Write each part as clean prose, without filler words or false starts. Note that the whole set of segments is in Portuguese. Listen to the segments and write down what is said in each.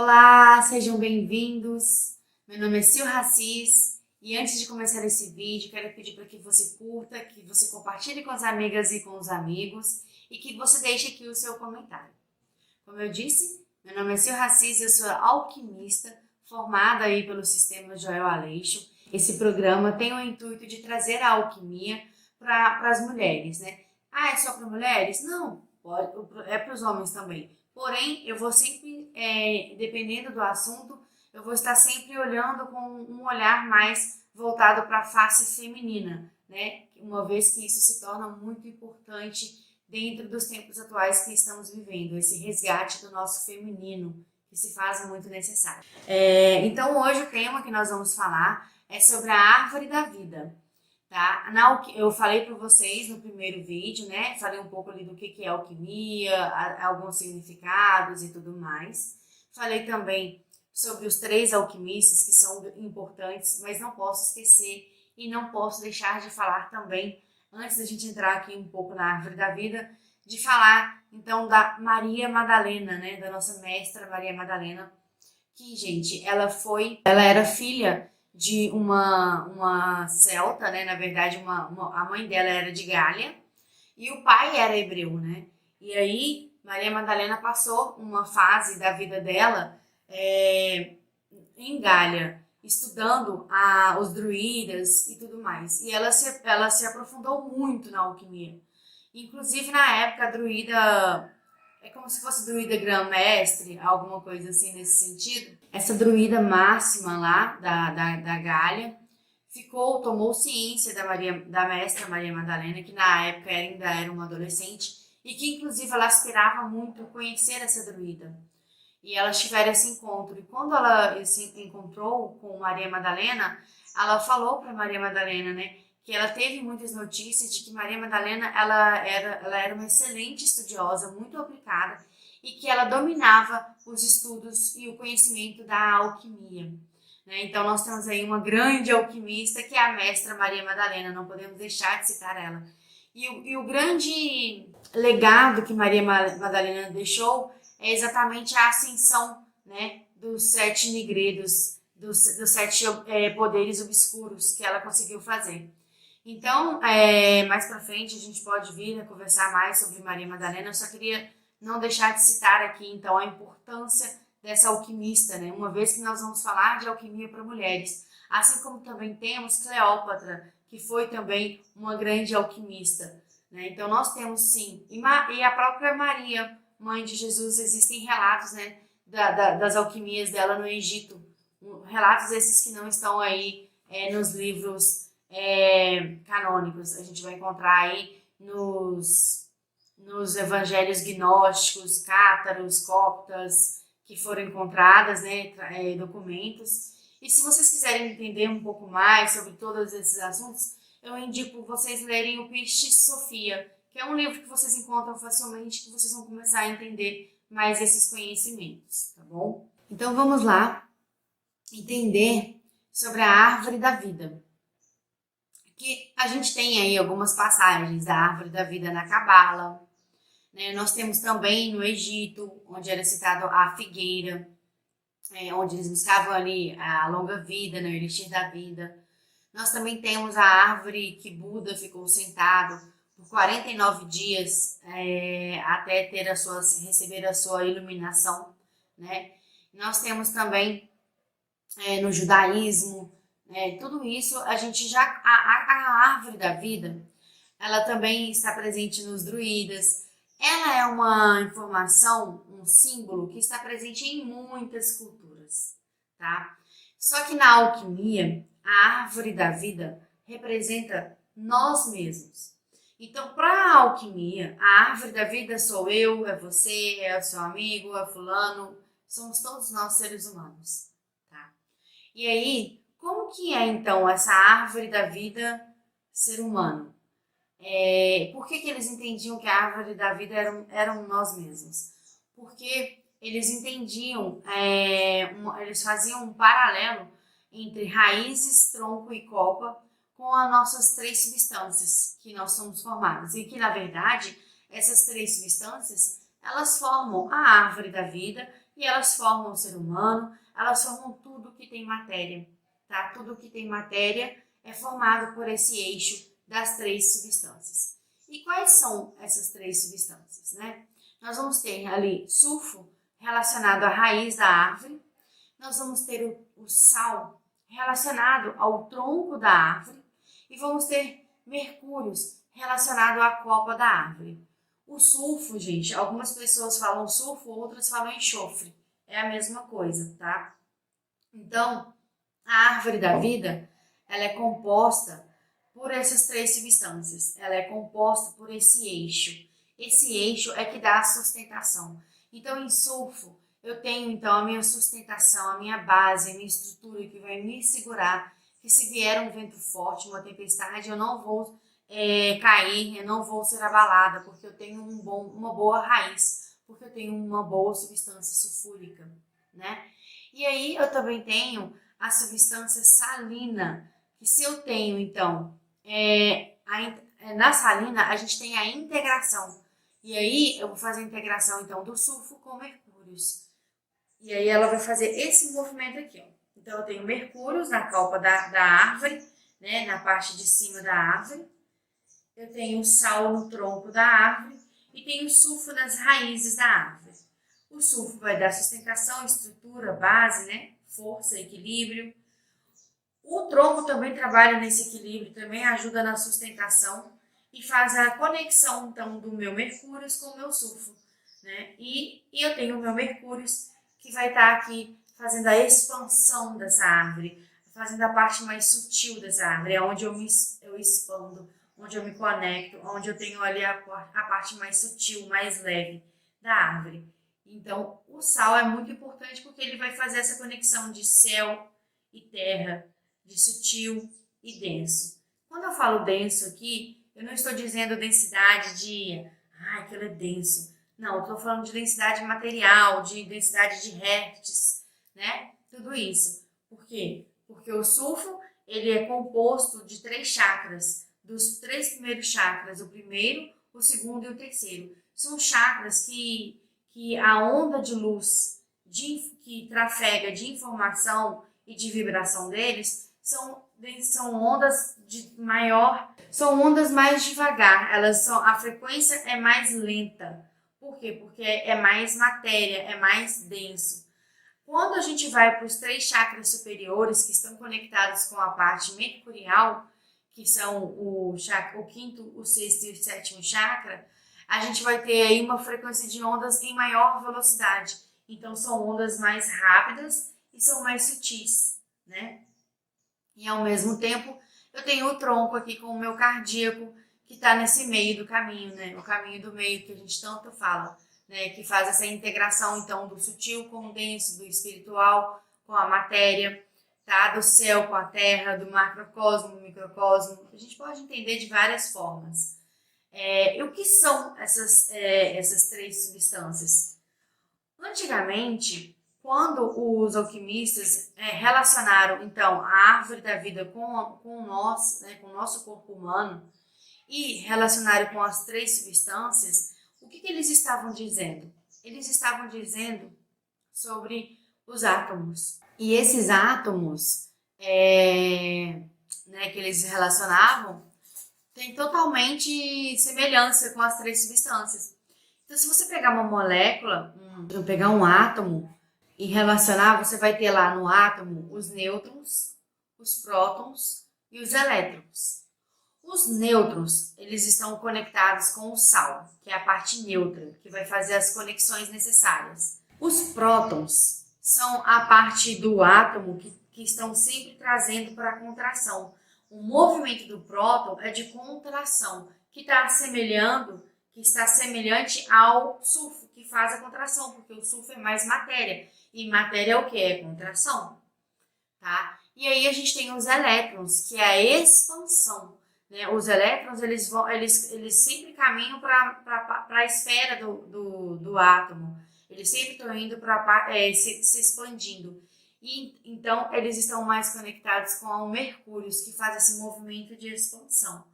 Olá, sejam bem-vindos. Meu nome é Sil Racis e antes de começar esse vídeo, quero pedir para que você curta, que você compartilhe com as amigas e com os amigos e que você deixe aqui o seu comentário. Como eu disse, meu nome é Sil Racis, eu sou alquimista, formada aí pelo Sistema Joel Aleixo. Esse programa tem o intuito de trazer a alquimia para as mulheres, né? Ah, é só para mulheres? Não, é para os homens também. Porém, eu vou sempre, dependendo do assunto, eu vou estar sempre olhando com um olhar mais voltado para a face feminina, né? Uma vez que isso se torna muito importante dentro dos tempos atuais que estamos vivendo, esse resgate do nosso feminino, que se faz muito necessário. Então, hoje o tema que nós vamos falar é sobre a árvore da vida. Tá? Eu falei para vocês no primeiro vídeo, né? Falei um pouco ali do que é alquimia, alguns significados e tudo mais. Falei também sobre os 3 alquimistas que são importantes, mas não posso esquecer e não posso deixar de falar também, antes da gente entrar aqui um pouco na árvore da vida, de falar então da Maria Madalena, né? Da nossa mestra Maria Madalena, que, gente, ela era filha de uma celta, né? Na verdade, a mãe dela era de Gália e o pai era hebreu, né? E aí, Maria Madalena passou uma fase da vida dela em Gália, estudando os druidas e tudo mais. E ela se aprofundou muito na alquimia. Inclusive, na época, a druida é como se fosse druida grã-mestre, alguma coisa assim nesse sentido. Essa druida máxima lá da Gália tomou ciência da mestra Maria Madalena, que na época ainda era uma adolescente, e que inclusive ela aspirava muito conhecer essa druida. E elas tiveram esse encontro. E quando ela se encontrou com Maria Madalena, ela falou para Maria Madalena, né, que ela teve muitas notícias de que Maria Madalena ela era uma excelente estudiosa, muito aplicada, e que ela dominava os estudos e o conhecimento da alquimia. Né? Então nós temos aí uma grande alquimista que é a mestra Maria Madalena, não podemos deixar de citar ela. E o grande legado que Maria Madalena deixou é exatamente a ascensão, né, dos 7 negredos, dos 7 poderes obscuros que ela conseguiu fazer. Então, mais para frente a gente pode vir a conversar mais sobre Maria Madalena. Eu só queria não deixar de citar aqui, então, a importância dessa alquimista, né? Uma vez que nós vamos falar de alquimia para mulheres. Assim como também temos Cleópatra, que foi também uma grande alquimista, né? Então, nós temos sim. E a própria Maria, mãe de Jesus, existem relatos, né, das alquimias dela no Egito. Relatos esses que não estão aí nos livros canônicos. A gente vai encontrar aí nos evangelhos gnósticos, cátaros, coptas, que foram encontradas, né, documentos. E se vocês quiserem entender um pouco mais sobre todos esses assuntos, eu indico vocês lerem o Pistis Sophia, que é um livro que vocês encontram facilmente, que vocês vão começar a entender mais esses conhecimentos, tá bom? Então vamos lá entender sobre a árvore da vida. Que a gente tem aí algumas passagens da árvore da vida na Cabala, né? Nós temos também no Egito, onde era citado a figueira, onde eles buscavam ali a longa vida, né, o elixir da vida. Nós também temos a árvore que Buda ficou sentado por 49 dias até receber a sua iluminação, né? Nós temos também no judaísmo, tudo isso a gente já... A árvore da vida, ela também está presente nos druidas. Ela é uma informação, um símbolo que está presente em muitas culturas, tá? Só que na alquimia, a árvore da vida representa nós mesmos. Então, para a alquimia, a árvore da vida sou eu, é você, é o seu amigo, é fulano, somos todos nós seres humanos, tá? E aí, como que é então essa árvore da vida ser humano? Por que eles entendiam que a árvore da vida eram nós mesmos? Porque eles entendiam, eles faziam um paralelo entre raízes, tronco e copa com as nossas 3 substâncias que nós somos formados. E que, na verdade, essas 3 substâncias, elas formam a árvore da vida e elas formam o ser humano, elas formam tudo que tem matéria, tá? Tudo que tem matéria é formado por esse eixo das três substâncias. E quais são essas três substâncias, né? Nós vamos ter ali sulfo relacionado à raiz da árvore, nós vamos ter o sal relacionado ao tronco da árvore e vamos ter mercúrios relacionado à copa da árvore. O sulfo, gente, algumas pessoas falam sulfo, outras falam enxofre. É a mesma coisa, tá? Então, a árvore da vida, ela é composta por essas três substâncias. Ela é composta por esse eixo. Esse eixo é que dá a sustentação. Então, em sulfo, eu tenho então a minha sustentação, a minha base, a minha estrutura que vai me segurar que se vier um vento forte, uma tempestade, eu não vou cair, eu não vou ser abalada, porque eu tenho uma boa raiz, porque eu tenho uma boa substância sulfúrica, né? E aí eu também tenho a substância salina, que se eu tenho então, na salina a gente tem a integração, e aí eu vou fazer a integração então do sulfo com mercúrios, e aí ela vai fazer esse movimento aqui, ó. Então eu tenho mercúrios na copa da árvore, né, na parte de cima da árvore, eu tenho sal no tronco da árvore e tenho sulfo nas raízes da árvore. O sulfo vai dar sustentação, estrutura, base, né? Força, equilíbrio. O tronco também trabalha nesse equilíbrio, também ajuda na sustentação e faz a conexão, então, do meu mercúrio com o meu sulfo, né? E eu tenho o meu mercúrio que vai estar aqui fazendo a expansão dessa árvore, fazendo a parte mais sutil dessa árvore, é onde eu expando, onde eu me conecto, onde eu tenho ali a parte mais sutil, mais leve da árvore. Então, o sal é muito importante porque ele vai fazer essa conexão de céu e terra, de sutil e denso. Quando eu falo denso aqui, eu não estou dizendo densidade de, aquilo é denso. Não, eu estou falando de densidade material, de densidade de hertz, né? Tudo isso. Por quê? Porque o sulfo, ele é composto de 3 chakras. Dos 3 primeiros chakras, o primeiro, o segundo e o terceiro. São chakras que a onda de luz que trafega de informação e de vibração deles são ondas são ondas mais devagar, a frequência é mais lenta. Por quê? Porque é mais matéria, é mais denso. Quando a gente vai para os 3 chakras superiores, que estão conectados com a parte mercurial, que são o quinto, o sexto e o sétimo chakra, a gente vai ter aí uma frequência de ondas em maior velocidade. Então, são ondas mais rápidas e são mais sutis, né? E, ao mesmo tempo, eu tenho o tronco aqui com o meu cardíaco, que está nesse meio do caminho, né? O caminho do meio que a gente tanto fala, né? Que faz essa integração, então, do sutil com o denso, do espiritual com a matéria, tá? Do céu com a terra, do macrocosmo, do microcosmo. A gente pode entender de várias formas. E o que são essas 3 substâncias? Antigamente, quando os alquimistas relacionaram então a árvore da vida com o nosso, né, com o nosso corpo humano e relacionaram com as 3 substâncias, o que eles estavam dizendo? Eles estavam dizendo sobre os átomos. E esses átomos né, que eles relacionavam tem totalmente semelhança com as 3 substâncias. Então, se você pegar uma molécula, pegar um átomo e relacionar, você vai ter lá no átomo os nêutrons, os prótons e os elétrons. Os nêutrons, eles estão conectados com o sal, que é a parte neutra, que vai fazer as conexões necessárias. Os prótons são a parte do átomo que estão sempre trazendo para a contração. O movimento do próton é de contração, que está semelhante ao sulfo, que faz a contração, porque o sulfo é mais matéria. E matéria é o que? É contração. Tá? E aí a gente tem os elétrons, que é a expansão. Né? Os elétrons, eles sempre caminham para a esfera do átomo. Eles sempre estão indo para se expandindo. E então eles estão mais conectados com o mercúrio, que faz esse movimento de expansão.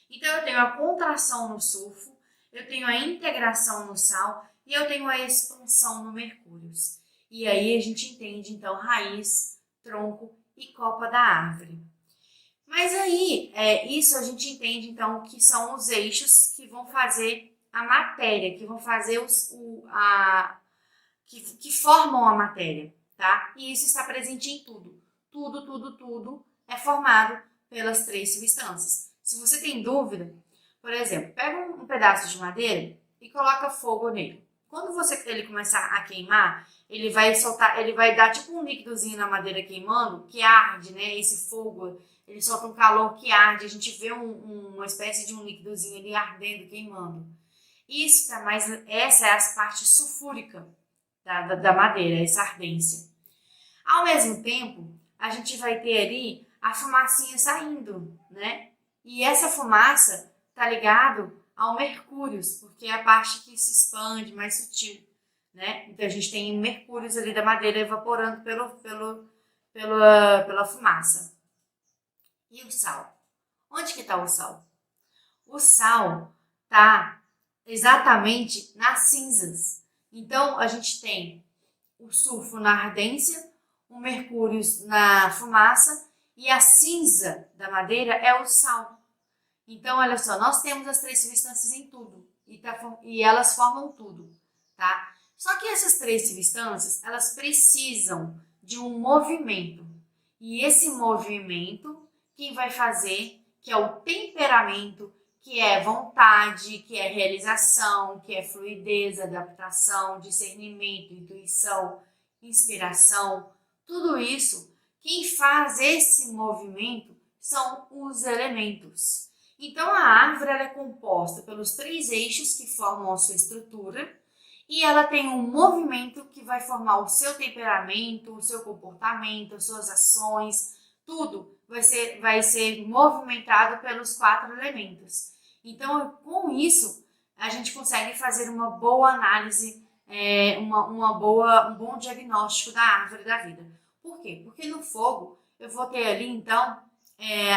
Então eu tenho a contração no sulfo, eu tenho a integração no sal e eu tenho a expansão no mercúrio. E aí a gente entende, então, raiz, tronco e copa da árvore. Mas aí, isso a gente entende, então, que são os eixos que vão fazer a matéria, que vão fazer que formam a matéria, tá? E isso está presente em tudo. Tudo é formado pelas três substâncias. Se você tem dúvida, por exemplo, pega um pedaço de madeira e coloca fogo nele. Quando ele começar a queimar, ele vai soltar, ele vai dar tipo um líquidozinho na madeira queimando, que arde, né? Esse fogo, ele solta um calor que arde, a gente vê uma espécie de um líquidozinho ali ardendo, queimando. Essa é a parte sulfúrica da madeira, essa ardência. Ao mesmo tempo, a gente vai ter ali a fumacinha saindo, né? E essa fumaça tá ligado ao mercúrios, porque é a parte que se expande, mais sutil, né? Então a gente tem mercúrios ali da madeira evaporando pela fumaça. E o sal? Onde que está o sal? O sal tá exatamente nas cinzas. Então a gente tem o sulfo na ardência, o mercúrio na fumaça e a cinza da madeira é o sal. Então, olha só, nós temos as três substâncias em tudo e elas formam tudo, tá? Só que essas três substâncias, elas precisam de um movimento. E esse movimento, quem vai fazer, que é o temperamento, que é vontade, que é realização, que é fluidez, adaptação, discernimento, intuição, inspiração, tudo isso, quem faz esse movimento são os elementos. Então, a árvore ela é composta pelos três eixos que formam a sua estrutura e ela tem um movimento que vai formar o seu temperamento, o seu comportamento, as suas ações, tudo vai ser movimentado pelos quatro elementos. Então, com isso, a gente consegue fazer uma boa análise, um bom diagnóstico da árvore da vida. Por quê? Porque no fogo eu vou ter ali, então,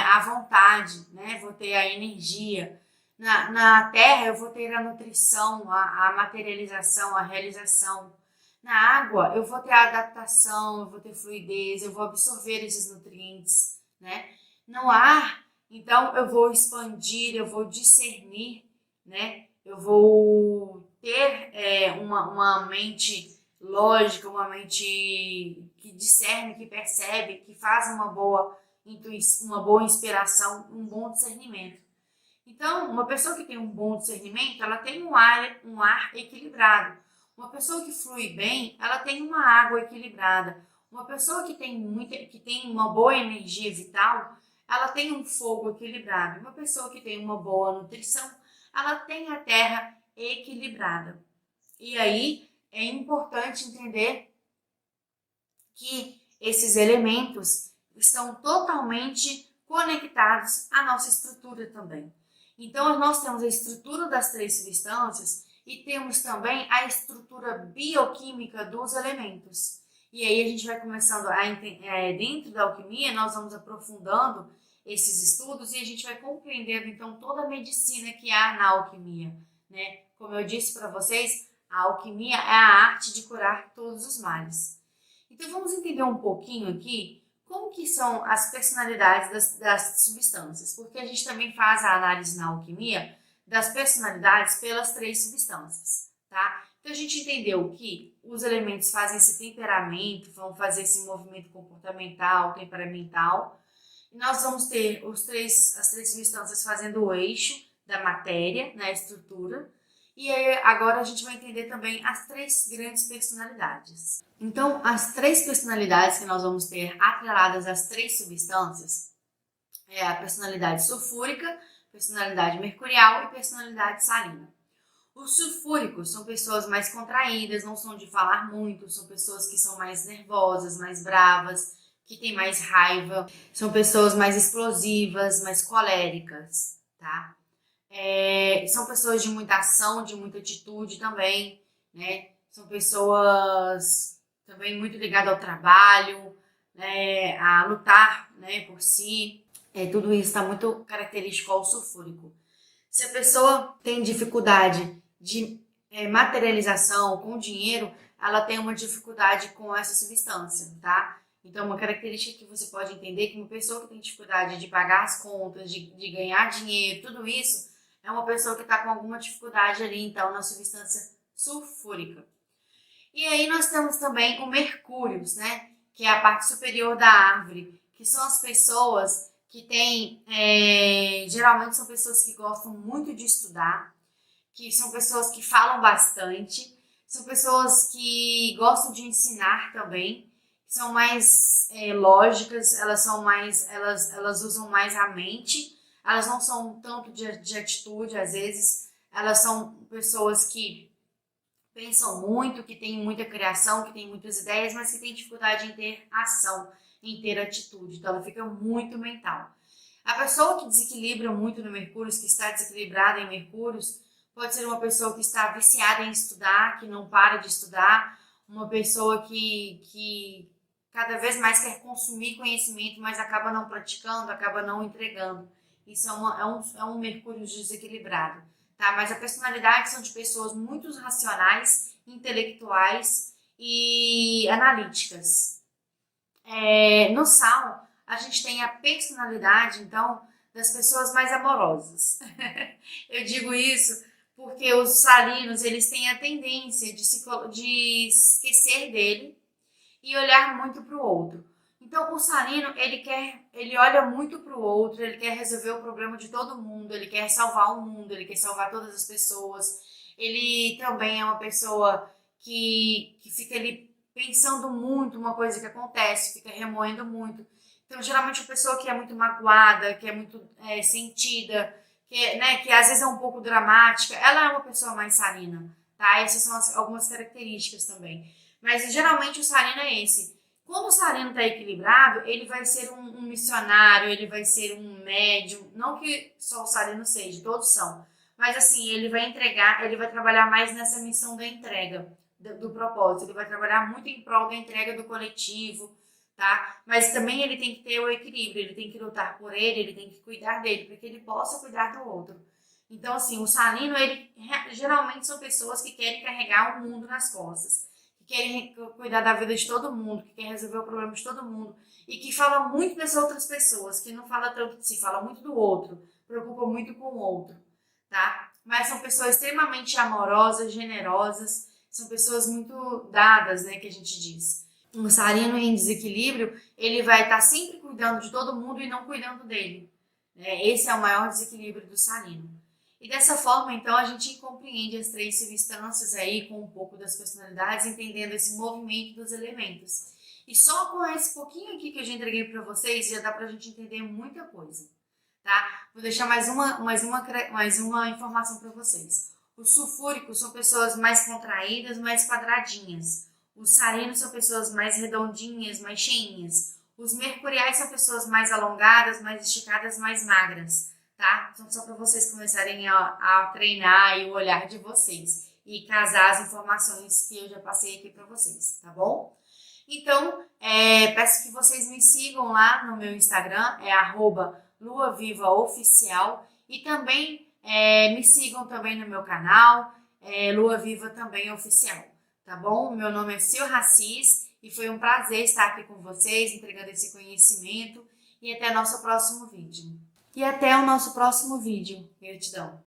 a vontade, né? Vou ter a energia. Na terra eu vou ter a nutrição, a materialização, a realização. Na água eu vou ter a adaptação, eu vou ter fluidez, eu vou absorver esses nutrientes, né? No ar, então eu vou expandir, eu vou discernir, né? Eu vou ter uma mente lógica, uma mente que discerne, que percebe, que faz uma boa intuição, uma boa inspiração, um bom discernimento. Então, uma pessoa que tem um bom discernimento, ela tem um ar equilibrado. Uma pessoa que flui bem, ela tem uma água equilibrada. Uma pessoa que tem uma boa energia vital, ela tem um fogo equilibrado. Uma pessoa que tem uma boa nutrição, ela tem a terra equilibrada. E aí é importante entender que esses elementos estão totalmente conectados à nossa estrutura também. Então, nós temos a estrutura das três substâncias e temos também a estrutura bioquímica dos elementos. E aí a gente vai começando dentro da alquimia, nós vamos aprofundando esses estudos e a gente vai compreendendo, então, toda a medicina que há na alquimia, né? Como eu disse para vocês, a alquimia é a arte de curar todos os males. Então, vamos entender um pouquinho aqui como que são as personalidades das substâncias, porque a gente também faz a análise na alquimia das personalidades pelas três substâncias, tá? Então, a gente entendeu que os elementos fazem esse temperamento, vão fazer esse movimento comportamental, temperamental, e nós vamos ter as três substâncias fazendo o eixo da matéria, na estrutura, e aí, agora a gente vai entender também as três grandes personalidades. Então, as três personalidades que nós vamos ter atreladas às três substâncias é a personalidade sulfúrica, personalidade mercurial e personalidade salina. Os sulfúricos são pessoas mais contraídas, não são de falar muito, são pessoas que são mais nervosas, mais bravas, que têm mais raiva, são pessoas mais explosivas, mais coléricas, tá? São pessoas de muita ação, de muita atitude também, né? São pessoas também muito ligadas ao trabalho, né? A lutar, né, por si. Tudo isso está muito característico ao sulfúrico. Se a pessoa tem dificuldade de materialização com dinheiro, ela tem uma dificuldade com essa substância, tá? Então, uma característica que você pode entender que uma pessoa que tem dificuldade de pagar as contas, de ganhar dinheiro, tudo isso, é uma pessoa que está com alguma dificuldade ali, então, na substância sulfúrica. E aí nós temos também o mercúrio, né? Que é a parte superior da árvore, que são as pessoas que têm, geralmente são pessoas que gostam muito de estudar, que são pessoas que falam bastante, são pessoas que gostam de ensinar também, são mais lógicas, elas usam mais a mente, elas não são tanto de atitude, às vezes, elas são pessoas que pensam muito, que têm muita criação, que têm muitas ideias, mas que têm dificuldade em ter ação, em ter atitude, então ela fica muito mental. A pessoa que desequilibra muito no Mercúrio, que está desequilibrada em Mercúrio, pode ser uma pessoa que está viciada em estudar, que não para de estudar, uma pessoa que cada vez mais quer consumir conhecimento, mas acaba não praticando, acaba não entregando. Isso é um Mercúrio desequilibrado. Tá? Mas a personalidade são de pessoas muito racionais, intelectuais e analíticas. No Sal, a gente tem a personalidade, então, das pessoas mais amorosas. Eu digo isso porque os salinos, eles têm a tendência de esquecer dele e olhar muito para o outro. Então, o salino, ele olha muito para o outro, ele quer resolver o problema de todo mundo, ele quer salvar o mundo, ele quer salvar todas as pessoas. Ele também é uma pessoa que fica ali pensando muito uma coisa que acontece, fica remoendo muito. Então, geralmente, uma pessoa que é muito magoada, que é muito sentida, que às vezes é um pouco dramática, ela é uma pessoa mais salina, tá? Essas são algumas características também. Mas geralmente o salino é esse. Quando o salino está equilibrado, ele vai ser um missionário, ele vai ser um médium, não que só o salino seja, todos são. Mas assim, ele vai entregar, ele vai trabalhar mais nessa missão da entrega, do propósito. Ele vai trabalhar muito em prol da entrega do coletivo, tá? Mas também ele tem que ter o equilíbrio, ele tem que lutar por ele tem que cuidar dele, para que ele possa cuidar do outro. Então, assim, o salino, ele geralmente são pessoas que querem carregar o mundo nas costas, que querem cuidar da vida de todo mundo, que querem resolver o problema de todo mundo e que fala muito das outras pessoas, que não fala tanto de si, fala muito do outro, preocupa muito com o outro, tá? Mas são pessoas extremamente amorosas, generosas, são pessoas muito dadas, né, que a gente diz. Um salino em desequilíbrio, ele vai estar sempre cuidando de todo mundo e não cuidando dele. Esse é o maior desequilíbrio do salino. E dessa forma, então, a gente compreende as três substâncias aí com um pouco das personalidades, entendendo esse movimento dos elementos. E só com esse pouquinho aqui que eu já entreguei para vocês, já dá para a gente entender muita coisa, tá? Vou deixar mais uma informação para vocês. Os sulfúricos são pessoas mais contraídas, mais quadradinhas. Os salinos são pessoas mais redondinhas, mais cheinhas. Os mercuriais são pessoas mais alongadas, mais esticadas, mais magras. Tá? Então, só para vocês começarem a treinar aí o olhar de vocês e casar as informações que eu já passei aqui para vocês, tá bom? Então, peço que vocês me sigam lá no meu Instagram, @luavivaoficial, e também me sigam também no meu canal, Lua Viva também Oficial, tá bom? Meu nome é Sil Racis e foi um prazer estar aqui com vocês, entregando esse conhecimento, e até nosso próximo vídeo. E até o nosso próximo vídeo. Gratidão!